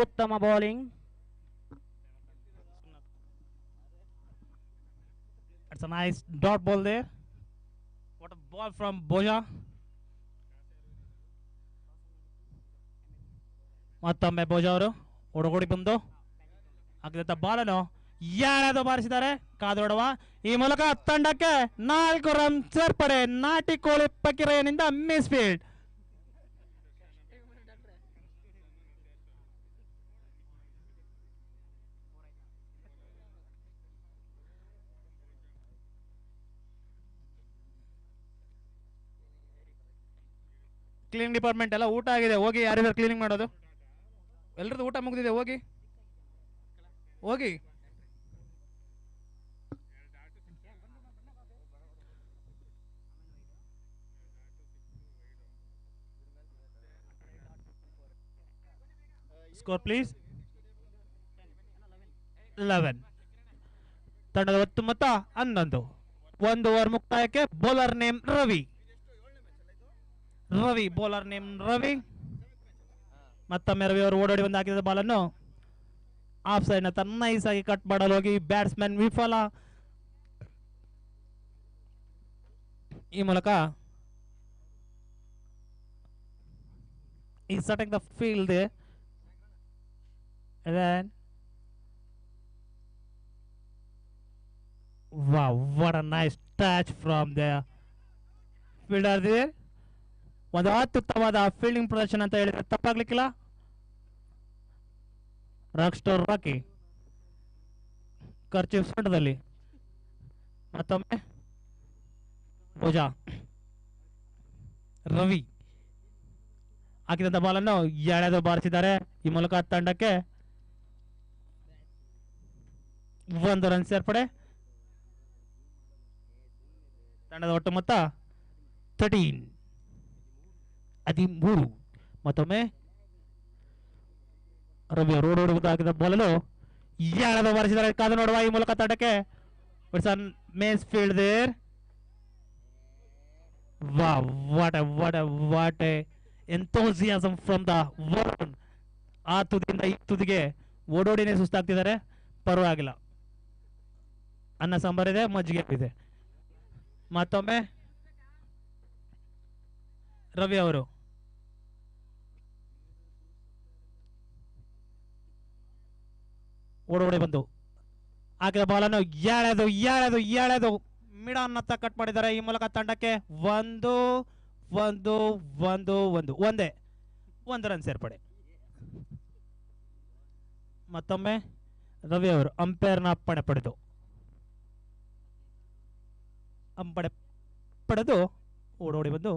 ಉತ್ತಮ bowling. It's a nice dot ball there. What a ball from Boja. ಮತ್ತೊಮ್ಮೆ ಬೋಜಾ ಅವರು ಓಡೋಡಿ ಬಂದು ಹಾಕಿದಂತ ಬಾಲನ್ನು ಯಾರ್ಯಾರು ಬಾರಿಸಿದ್ದಾರೆ ಕಾದೋಡುವ ಈ ಮೂಲಕ ತಂಡಕ್ಕೆ 4 ರನ್ ಸೇರ್ಪಡೆ. ನಾಟಿ ಕೋಳಿ ಪಕಿರೆಯನಿಂದ ಮಿಸ್ ಫೀಲ್ಡ್. ಕ್ಲೀನಿಂಗ್ ಡಿಪಾರ್ಟ್ಮೆಂಟ್ ಎಲ್ಲ ಊಟ ಆಗಿದೆ, ಹೋಗಿ ಯಾರ್ಯಾರು ಕ್ಲೀನಿಂಗ್ ಮಾಡೋದು, ಎಲ್ರದ್ದು ಊಟ ಮುಗಿದಿದೆ, ಹೋಗಿ ಹೋಗಿ. Score please. 11. ತಂಡದ ಒತ್ತು ಮೊತ್ತ 11. 1 ಓವರ್ ಮುಕ್ತಾಯಕ್ಕೆ bowler name Ravi. Bowler name Ravi. ಮತ್ತೊಮ್ಮೆ ರವಿ ಅವರು ಓಡೋಡಿ ಬಂದು ಹಾಕಿದ ಬಾಲನ್ನು ಆಫ್ ಸೈಡ್ ನ ನೈಸ್ ಆಗಿ ಕಟ್ ಮಾಡಲು ಹೋಗಿ ಬ್ಯಾಟ್ಸ್ಮನ್ ವಿಫಲ. ಈ ಮೂಲಕ ಈ setting the field. then wow, what a nice touch from the fielder there. ಒಂದು ಅತ್ಯುತ್ತಮವಾದ ಫೀಲ್ಡಿಂಗ್ ಪ್ರದರ್ಶನ ಅಂತ ಹೇಳಿದ್ರೆ ತಪ್ಪಾಗ್ಲಿಕ್ಕಿಲ್ಲ. ರಾಕ್ ಸ್ಟಾರ್ ರಾಕಿ ಖರ್ಚು ಸೊಂಟದಲ್ಲಿ. ಮತ್ತೊಮ್ಮೆ ಭೋಜಾ ರವಿ ಹಾಕಿದಂತ ಬಾಲನ್ನು ಎಳೆದು ಬಾರಿಸಿದ್ದಾರೆ. ಈ ಮೂಲಕ ತಂಡಕ್ಕೆ 1 ರನ್ ಸೇರ್ಪಡೆ. ತಂಡದ ಒಟ್ಟು ಮೊತ್ತ 13. ಮತ್ತೊಮ್ಮೆ ರವಿ ರೋಡ್ ಹಾಕಿದ ಬಾಲನ್ನು ಎಳೆದು ಬಾರಿಸಿದ್ದಾರೆ. ಕಾದು ನೋಡುವ ಈ ಮೂಲಕ ತಂಡಕ್ಕೆ misfield there. What a enthusiasm from the world. ಆ ತುದಿಯಿಂದ ಈ ತುದಿಗೆ ಓಡೋಡಿನೇ ಸುಸ್ತಾಗ್ತಿದ್ದಾರೆ. ಪರವಾಗಿಲ್ಲ, ಅನ್ನ ಸಾಂಬಾರಿದೆ, ಮಜ್ಜಿಗೆ ಇದೆ. ಮತ್ತೊಮ್ಮೆ ರವಿ ಅವರು ಓಡೋಡಿ ಬಂದು ಹಾಕಿದ ಬಾಲನ್ನು ಎಳೆದು ಮಿಡನ್ನತ್ತ ಕಟ್ ಮಾಡಿದ್ದಾರೆ. ಈ ಮೂಲಕ ತಂಡಕ್ಕೆ 1 ರನ್ ಸೇರ್ಪಡೆ. ಮತ್ತೊಮ್ಮೆ ರವಿ ಅವರು ಅಂಪೈರ್ನ ಅಪ್ಪಣೆ ಪಡೆದು ಓಡೋಡಿ ಬಂದು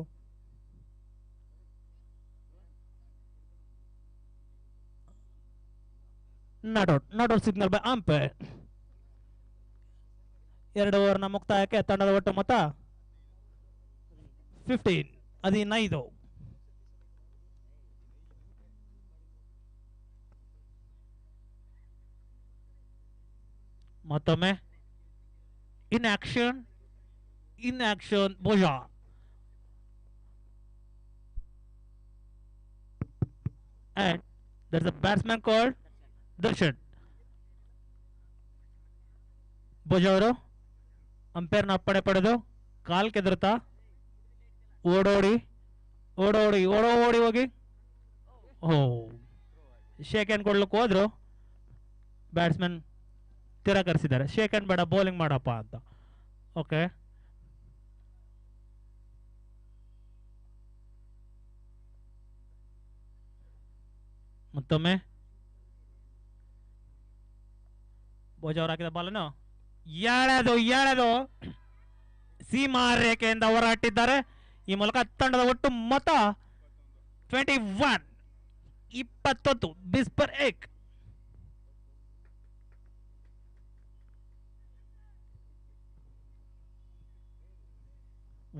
not out signal by umpire. 2 ಓವರ್ನ ಮುಕ್ತಾಯಕ್ಕೆ ತಂಡದ ಒಟ್ಟು ಮೊತ್ತ 15. ಮತ್ತೊಮ್ಮೆ in action Bhoja. And there's a batsman called Darshan. Bhoja ಅವರು ಅಂಪೈರ್ನ ಅಪ್ಪಣೆ ಪಡೆದು ಕಾಲ್ ಕೆದರುತ್ತಾ ಓಡೋಡಿ ಹೋಗಿ ಶೇಕ್ ಹ್ಯಾಂಡ್ ಕೊಡ್ಲಿಕ್ಕೆ ಹೋದ್ರು. ಬ್ಯಾಟ್ಸ್ಮನ್ ತಿರಸ್ಕರಿಸಿದ್ದಾರೆ. ಶೇಕ್ ಹ್ಯಾಂಡ್ ಬೇಡ, ಬೌಲಿಂಗ್ ಮಾಡಪ್ಪ ಅಂತ. ಓಕೆ, ಮತ್ತೊಮ್ಮೆ ಭೋಜಾ ಅವರು ಹಾಕಿದ ಬಾಲನ್ನು ಎಳೆದು ಸೀಮಾ ರೇಖೆಯಿಂದ ಹೊರಟಿದ್ದಾರೆ. ಈ ಮೂಲಕ ತಂಡದ ಒಟ್ಟು ಮೊತ್ತ 21. ಬಿಸ್ಪರ್ ಏಕ್.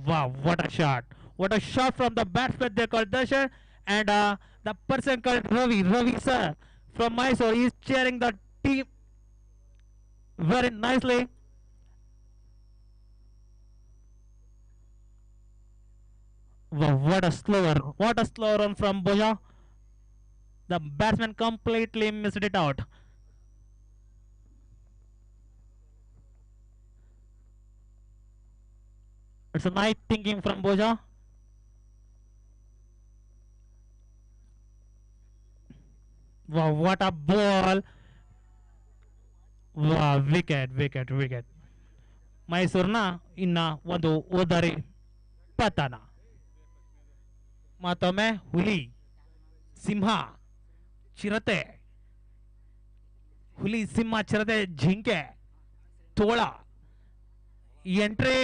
Wow, what a shot from the batsman they called Darshan, and the person called Ravi sir from Mysore. He is cheering the team very nicely. Wow, what a slow run from Boja. The batsman completely missed it out. It's a nice thinking from Boja. Wow, what a ball! Wow, wicket, wicket, wicket. ಮೈಸೂರಿನ ಇನ್ನ ಒಂದು ಓದರಿ ಪತನ. ಮತ್ತೊಮ್ಮೆ ಹುಲಿ, ಸಿಂಹ, ಚಿರತೆ, ಹುಲಿ, ಸಿಂಹ, ಚಿರತೆ, ಜಿಂಕೆ, ತೋಳ, ಎಂಟ್ರಿ.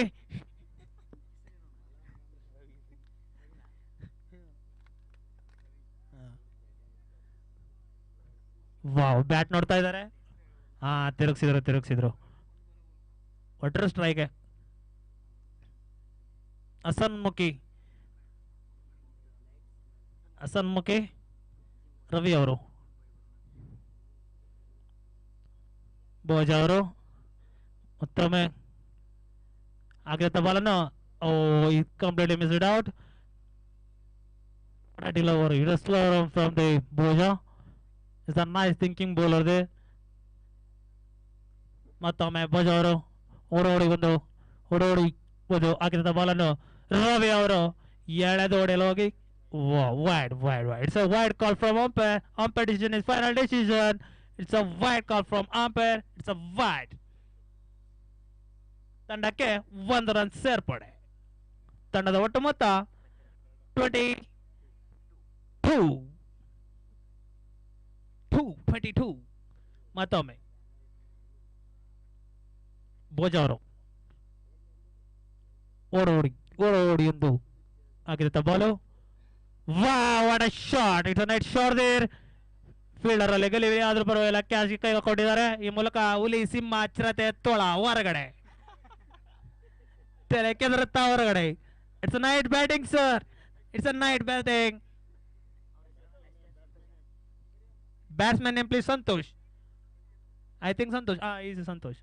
ವಾವ್, ಬ್ಯಾಟ್ ನೋಡ್ತಾ ಇದ್ದಾರೆ. ಹಾ, ತಿರುಗಿಸಿದ್ರು ತಿರುಗಿಸಿದ್ರು. ಒಟ್ಟರು ಸ್ಟ್ರೈಕ್. ಹಸನ್ಮುಖಿ, ಹಸನ್ಮುಖಿ ರವಿ ಅವರು, ಭೋಜ ಅವರು ಮತ್ತೊಮ್ಮೆ ಆಗಿದ್ದ ಬಾಲನ್ನು completely missed out. over. It is slow from the Boja. It's a nice thinking bowler there. ಮತ್ತೊಮ್ಮೆ ಭೋಜ ಅವರು ಓಡೋಡಿ ಒಂದು ಆಗಿದ್ದ ಬಾಲನ್ನು ರವಿ ಅವರು ಎಳೆದು ಹೊಡೆಯಲು ಹೋಗಿ wide. It's a wide call from umpire. Umpire decision is final decision. It's a wide call from umpire. It's a wide. ತಂಡಕ್ಕೆ 1 ರನ್ ಸೇರ್ಪಡೆ. ತಂಡದ ಒಟ್ಟು ಮೊತ್ತ 22. ಮತ್ತೊಮ್ಮೆ ಭೋಜ ಅವರು ಓಡೋಡಿ ಎಂದು ಆಗಿರುತ್ತೆ ball. What a shot! It's a nice shot there. Fielder ಅಲ್ಲಿ ಗಲಿವೆ ಆದ್ರೂ ಪರವಾಗಿಲ್ಲ, ಕ್ಯಾಚ್ ಕೈ ಹಾಕೊಂಡಿದ್ದಾರೆ. ಈ ಮೂಲಕ ಹುಲಿ, ಸಿಂಹ, ಚಿರತೆ, ತೋಳ ಹೊರಗಡೆ, ತೆರೆ ಕೆದರುತ್ತಾ ಹೊರಗಡೆ. It's a nice batting sir, it's a nice batting. Batsman name please Santosh. I think Santosh. Is Santosh.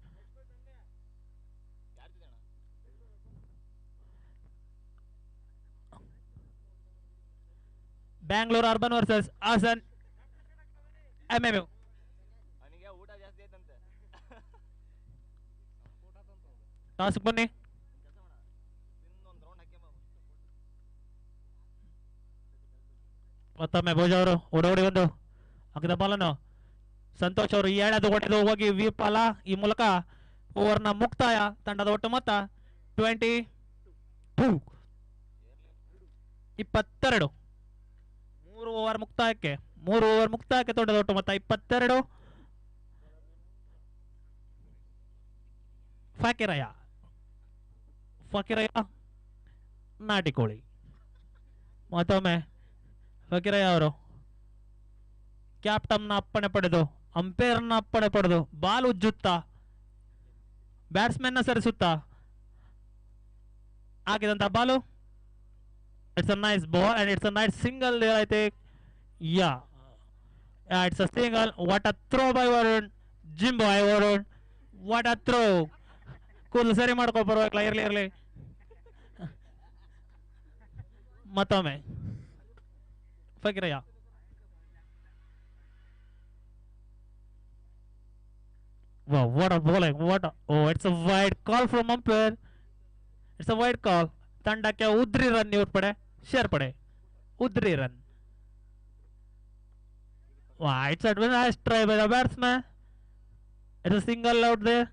Bangalore urban versus Hassan MMU. Task ಬನ್ನಿ. ಮತ್ತೊಮ್ಮೆ ಭೋಜ ಅವರು ಓಡೋಡಿ ಒಂದು ಅಗ್ದ ಬಾಲನ್ನು ಸಂತೋಷ್ ಅವರು ಎಳೆದು ಹೊಡೆದು ಹೋಗಿ ವಿಫಲ. ಈ ಮೂಲಕ ಓವರ್ನ ಮುಕ್ತಾಯ. ತಂಡದ ಒಟ್ಟು ಮೊತ್ತ 22. 3 ಓವರ್ ಮುಕ್ತಾಯಕ್ಕೆ ತಂಡದ ಒಟ್ಟು ಮೊತ್ತ 22. ಫಕೀರಯ್ಯ ನಾಟಿಕೋಳಿ. ಮತ್ತೊಮ್ಮೆ ಫಕೀರಯ್ಯ ಅವರು ಕ್ಯಾಪ್ಟನ್ನ ಅಪ್ಪಣೆ ಪಡೆದು, ಅಂಪೈರ್ನ ಅಪ್ಪಣೆ ಪಡೆದು ಬಾಲ್ ಉಜ್ಜುತ್ತಾ, ಬ್ಯಾಟ್ಸ್ಮನ್ನ ಸರಿಸುತ್ತಾ ಹಾಕಿದಂತ ball. It's a nice ball and it's a nice single there I think. Yeah, it's a single. What a throw by Varun. Jimbo Varun. What a throw. ಕೂದಲು ಸರಿ ಮಾಡ್ಕೊ, ಪರವಾಗಿಲ್ಲ, ಇರ್ಲಿ. ಮತ್ತೊಮ್ಮೆ Fakirayya. Wow, what a bowling. It's a wide call from umpire. It's a wide call. ತಂಡಕ್ಕೆ ಉದ್ರಿ run ಸೇರ್ಪಡೆ. ಉದ್ರಿ run. It's a nice try by the batsman. It's a single out there.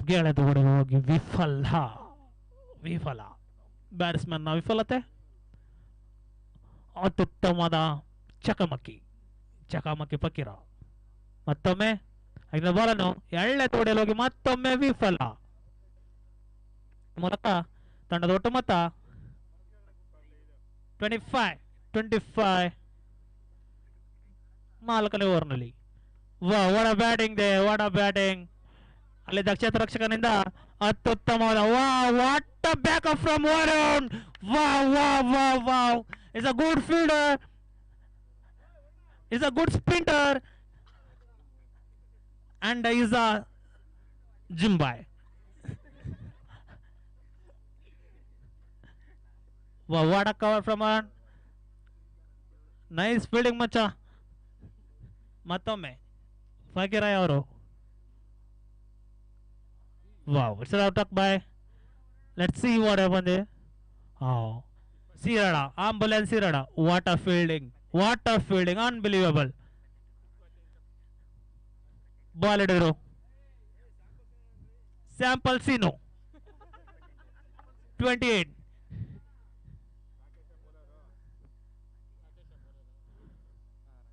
ಗೆಳೆದು ಹೊಡೆದು ಹೋಗಿ ವಿಫಲ. ಬ್ಯಾಟ್ಸ್ಮನ್ನ ವಿಫಲತೆ. ಅತ್ಯುತ್ತಮವಾದ ಚಕಮಕಿ ಫಕೀರ. ಮತ್ತೊಮ್ಮೆ ಐದನೇ ಬಾಲನ್ನು ಎಳ್ಳೆ ತೋಡೆಯಲ್ಲಿ ಹೋಗಿ ಮತ್ತೊಮ್ಮೆ ವಿಫಲ. ಮೂಲಕ ತಂಡದ ಒಟ್ಟು ಮೊತ್ತ 25. 4ನೇ ಓವರ್ನಲ್ಲಿ. What a batting. ಅಲ್ಲಿ ದಕ್ಷಿಣ ರಕ್ಷಕನಿಂದ ಅತ್ಯುತ್ತಮವಾದ what a backup from Varun. Wow. It's a good fielder. It's a good sprinter. and is a Jimbai. Wow, what a cover from a nice fielding ಮಚ್ಚ ಮತ್ತೊಮ್ಮೆ ಫಕೀರಾಯ್ ಅವರು wow it's out of by let's see what happen they Sirada, ambulance Sirada, what a fielding, unbelievable. Ball editor, Sample Sino, 28.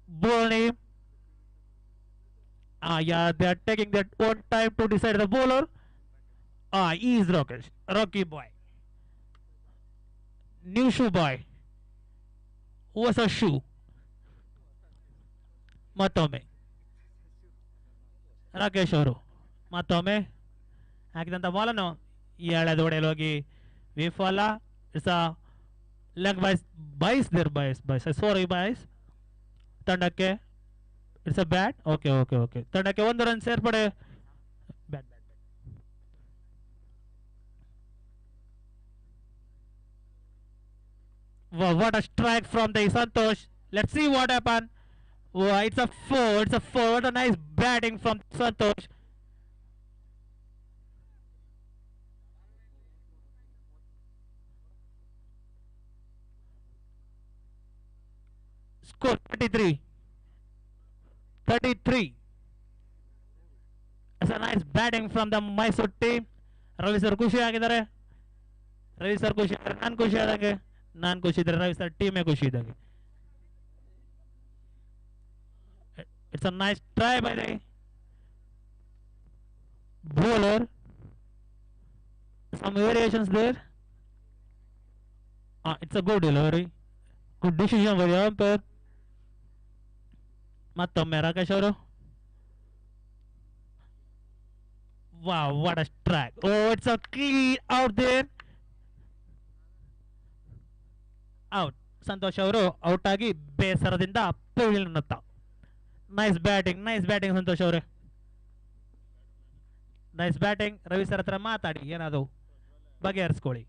Ball name. Yeah, they are taking that one time to decide the bowler. He is Rocky boy. New shoe boy. ಹೊಸ shoe ಮತ್ತೊಮ್ಮೆ ರಾಕೇಶ್ ಅವರು ಮತ್ತೊಮ್ಮೆ ಹಾಕಿದಂಥ ಬಾಲನ್ನು ಎಳೆದು ಹೊಡೆಯಲು ಹೋಗಿ ವಿಫಲ. It's a leg byes sorry byes ತಂಡಕ್ಕೆ it's a bat. Okay ತಂಡಕ್ಕೆ 1 ರನ್ ಸೇರ್ಪಡೆ. Bat Wow, what a strike from the Santosh. Let's see what happened. Wow, it's a 4. What a nice batting from Santosh. Score 33. It's a nice batting from the Mysore team. Ravi sir ಖುಷಿ ಆಗಿದ್ದಾರೆ. ನಾನು ಖುಷಿ ಆದಂಗೆ. ನಾನು ಖುಷಿ ಇದ್ರೆ Ravi sir ಟೀಮೇ ಖುಷಿ ಇದ್ದಂಗೆ. It's a nice try by the bowler. Some variations there. It's a good delivery. Good decision by the umpire. ಮತ್ತೊಮ್ಮೆ ರಾಕೇಶ್ ಅವರು. Wow, what a strike. Oh, it's a clean out there. Out. Santosh ಅವರು out ಆಗಿ ಬೇಸರದಿಂದ ಪೀಳಿನತ್ತ. Nice batting Santosh ಅವರೇ, nice batting. Ravi sir ಹತ್ರ ಮಾತಾಡಿ ಏನಾದ್ರು ಬಗೆಹರಿಸ್ಕೊಳ್ಳಿ.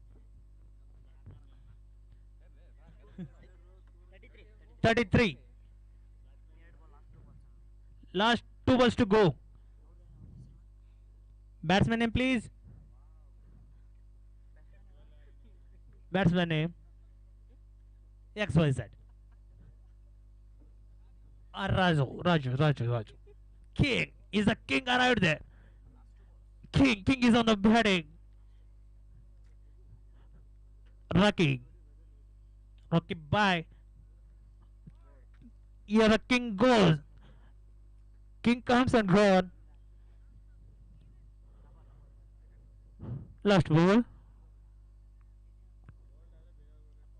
33. Last 2 balls to go. Batsman name please. Batsman name XYZ. Raju. King is the king arrived there. King is on the batting. Rocky bye. Yeah, the king goes. King comes and gone. Last ball.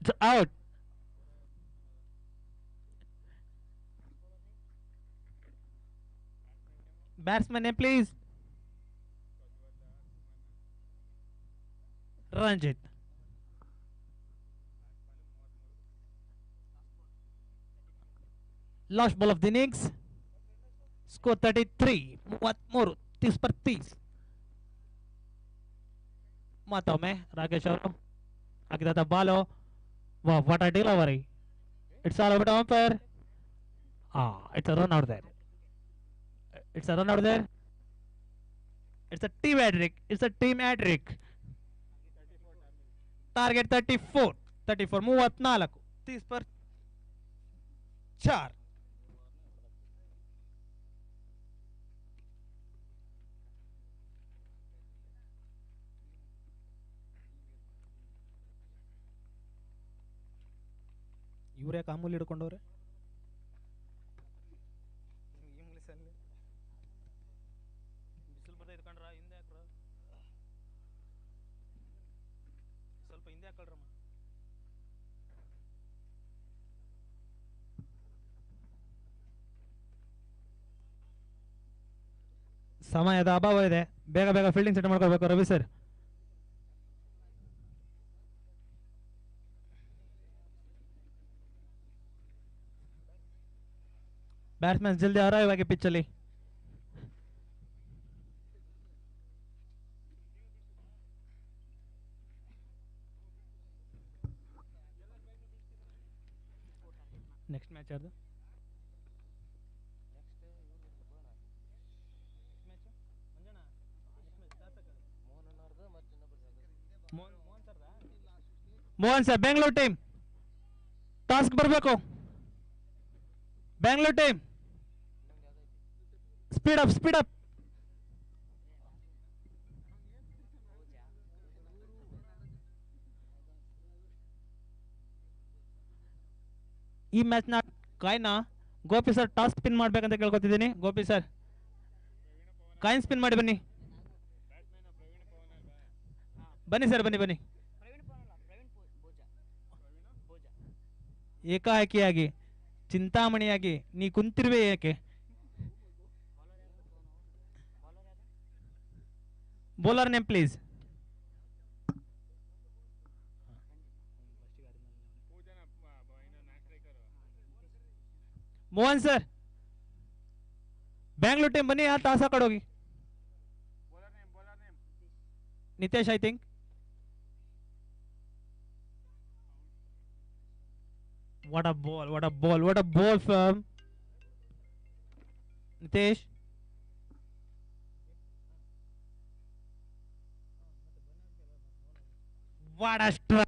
It's out. Batsman name please. Ranjit. Last ball of the innings. Score 33. 30 ಮತ್ತೊಮ್ಮೆ ರಾಕೇಶ್ ಅವರು ಹಾಕಿದಂಥ ball. What a delivery. It's all about umpire. It's a run out there. It's a run out there. It's a team hat trick. Target 34. 34. 30 per 4. ಇವರೇ ಕಾಮೂಲಿ ಹಿಡ್ಕೊಂಡವ್ರೆ. ಸಮಯದ ಅಭಾವ ಇದೆ, ಬೇಗ fielding set ಮಾಡ್ಕೋಬೇಕು Ravi sir. Batsman ಜಲ್ದಿ ಅರೈವ್ ಆಗಿ ಪಿಚ್ ಅಲ್ಲಿ. Next match ಯಾರ್ದು? ಮೋಹನ್ ಸರ್, ಬೆಂಗಳೂರು ಟೀಮ್ ಟಾಸ್ಕ್ ಬರಬೇಕು. Bengaluru team speed up, speed up. ಈ ಮ್ಯಾಚ್ನ coin Gopi sir toss spin ಮಾಡ್ಬೇಕಂತ ಕೇಳ್ಕೊತಿದ್ದೀನಿ. ಗೋಪಿ ಸರ್ ಕಾಯಿನ್ ಸ್ಪಿನ್ ಮಾಡಿ ಬನ್ನಿ. ಬನ್ನಿ ಸರ್, ಬನ್ನಿ ಬನ್ನಿ. ಏಕಾಏಕಿಯಾಗಿ ಚಿಂತಾಮಣಿಯಾಗಿ ನೀ ಕುಂತಿರುವೆ ಏಕೆ? Bowler name please. Mohan sir, Bengaluru team ಬನ್ನಿ, ಟಾಸ್ ಹಾಕೋಗಿ. Nitesh, I think. What a ball, what a ball, what a ball from Nitesh. What a strike.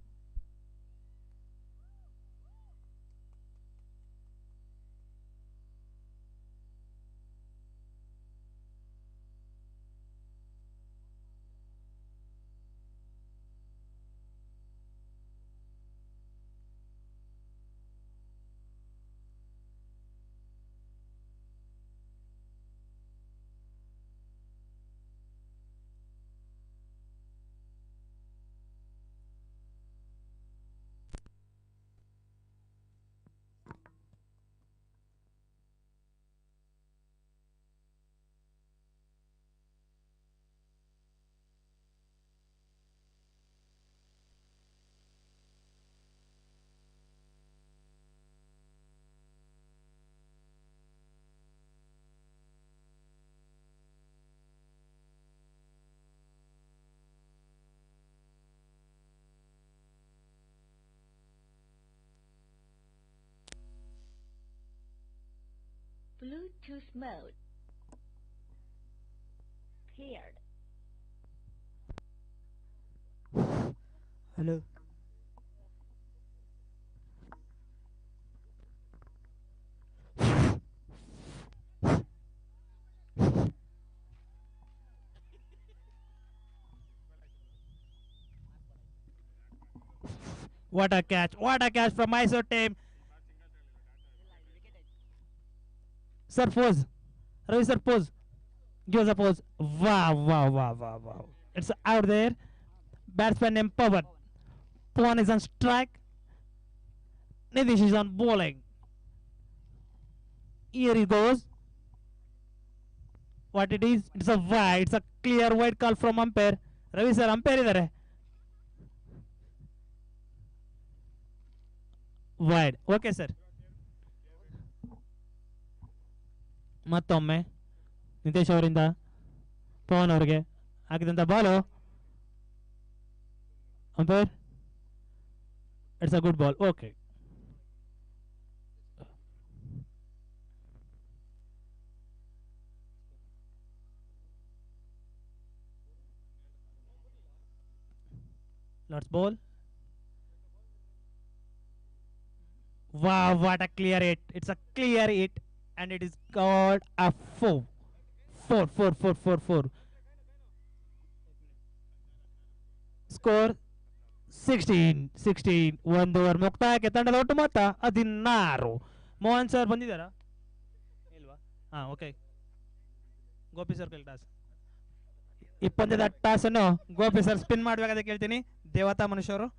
Bluetooth mode paired. Hello. What a catch! What a catch from Mysore team. Sir, pose. Ravi sir, pose. Give us a pose. Wow, wow, wow, wow, wow. It's out there. Batsman empowered. Pawan is on strike. Nitish is on bowling. Here he goes. What it is? It's a wide. It's a clear white call from umpire. Ravi sir, umpire idare. Wide. Okay, sir. ಮತ್ತೊಮ್ಮೆ ನಿತೇಶ್ ಅವರಿಂದ ಪವನ್ ಅವರಿಗೆ ಹಾಕಿದಂಥ ball. Umpire, it's a good ball. Okay. Let's ball. Wow, what a clear hit. It's a clear hit. And it is called a 4. 4, 4, 4, 4, 4. Score 16, 16. 1 over ಮುಕ್ತಾಯಕ್ಕೆ ತಂಡದ ಒಟ್ಟು ಮೊತ್ತ 16. Mohan sir ಬಂದಿದ್ದಾರಾ ಇಲ್ವಾ? ಹಾಂ, ಓಕೆ. ಗೋಪಿ ಸರ್ ಕೈಲಿ ಟಾಸ್. ಈ ಪಂದ್ಯದ ಟಾಸ್ ಅನ್ನು ಗೋಪಿ ಸರ್ ಸ್ಪಿನ್ ಮಾಡಬೇಕಾದ ಕೇಳ್ತೀನಿ. ದೇವತಾ ಮನುಷ್ಯರು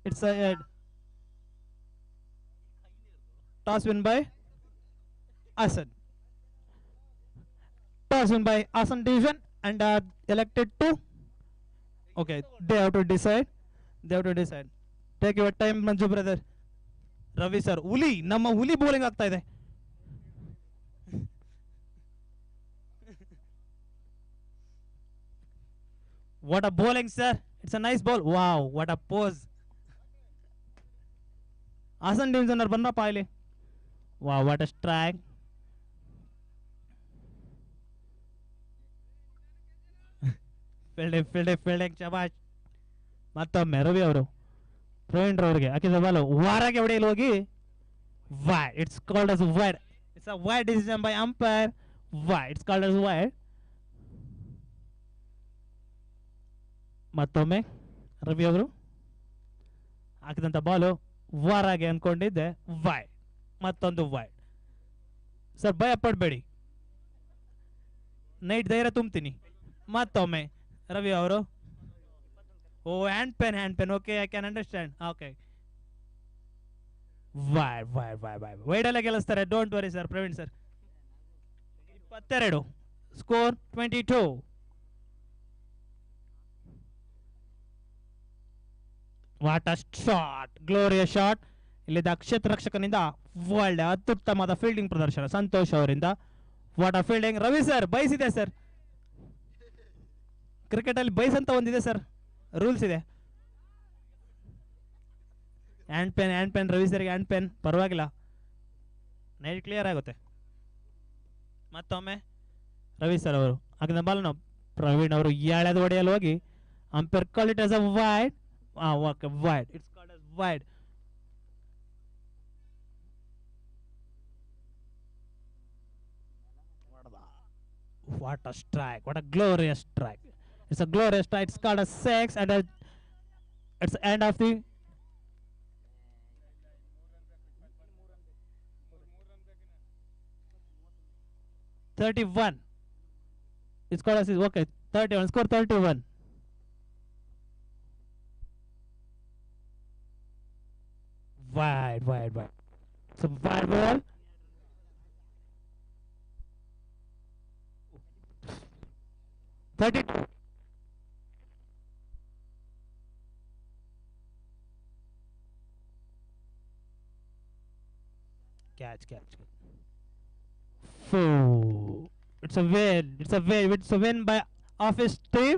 It's a head. Toss win by Asan. Toss win by Asan division and are elected to. Okay, they have to decide. They have to decide. Take your time, Manju brother. Ravi sir, ಹುಲಿ ನಮ್ಮ ಹುಲಿ bowling ಆಗ್ತಾ ಇದೆ. What a bowling, sir. It's a nice ball. Wow, what a pose. Asan division ಅವ್ರು ಬಂದ್ರಪ್ಪ ಇಲ್ಲಿ. Wow, what a strike. Fielding ಶಬಾಷ್. ಮತ್ತೊಮ್ಮೆ ರವಿ ಅವರು ಪ್ರವೀಣ್ ರವರಿಗೆ ಹಾಕಿದ ಬಾಲು ವಾರಾಗೆ ಹೊಡೆಯಲು ಹೋಗಿ wide. It's called as wide. It's a wide decision by umpire. Wide. It's called as wide. ಮತ್ತೊಮ್ಮೆ ರವಿ ಅವರು ಹಾಕಿದಂಥ ಬಾಲು ವಾರಾಗೆ ಅನ್ಕೊಂಡಿದ್ದೆ ವೈಡ್. ಮತ್ತೊಂದು ವೈಡ್. ಸರ್ ಭಯ ಪಡಬೇಡಿ, ನೈಟ್ ಧೈರ್ಯ ತುಂಬ್ತೀನಿ. ಮತ್ತೊಮ್ಮೆ ರವಿ ಅವರು oh happen okay I can understand. Okay ವೈಡಲ್ಲೇ ಗೆಲ್ಲಿಸ್ತಾರೆ. Don't worry sir Praveen sir. 22 score 22. What a shot, glorious shot. ಇಲ್ಲಿದ್ದ ಕ್ಷೇತ್ರ ರಕ್ಷಕನಿಂದ ಒಳ್ಳೆ ಅತ್ಯುತ್ತಮವಾದ ಫೀಲ್ಡಿಂಗ್ ಪ್ರದರ್ಶನ ಸಂತೋಷ್ ಅವರಿಂದ. What a fielding. Ravi sir ಬಯಸಿದೆ ಸರ್, ಕ್ರಿಕೆಟ್ ಅಲ್ಲಿ ಬೈಸ್ ಅಂತ ಒಂದಿದೆ ಸರ್, ರೂಲ್ಸ್ ಇದೆ. ಹ್ಯಾಂಡ್ ಪೆನ್ ರವಿ ಸರ್ಗೆ ಹ್ಯಾಂಡ್ ಪೆನ್ ಪರವಾಗಿಲ್ಲ, ನೈಟ್ ಕ್ಲಿಯರ್ ಆಗುತ್ತೆ. ಮತ್ತೊಮ್ಮೆ ರವಿ ಸರ್ ಅವರು ಹಾಕಿದ ಬಾಲ್ನ ಪ್ರವೀಣ್ ಅವರು ಎಳೆದು ಹೊಡೆಯಲು ಹೋಗಿ umpire call it as a wide. Wide. It's called as wide. What a strike, what a glorious strike. It's a glorious strike. It's called a 6 and it's the end of the 31. It's called as okay 31. Score 31. Wide. So wide ball. Catch. It's a win by office team.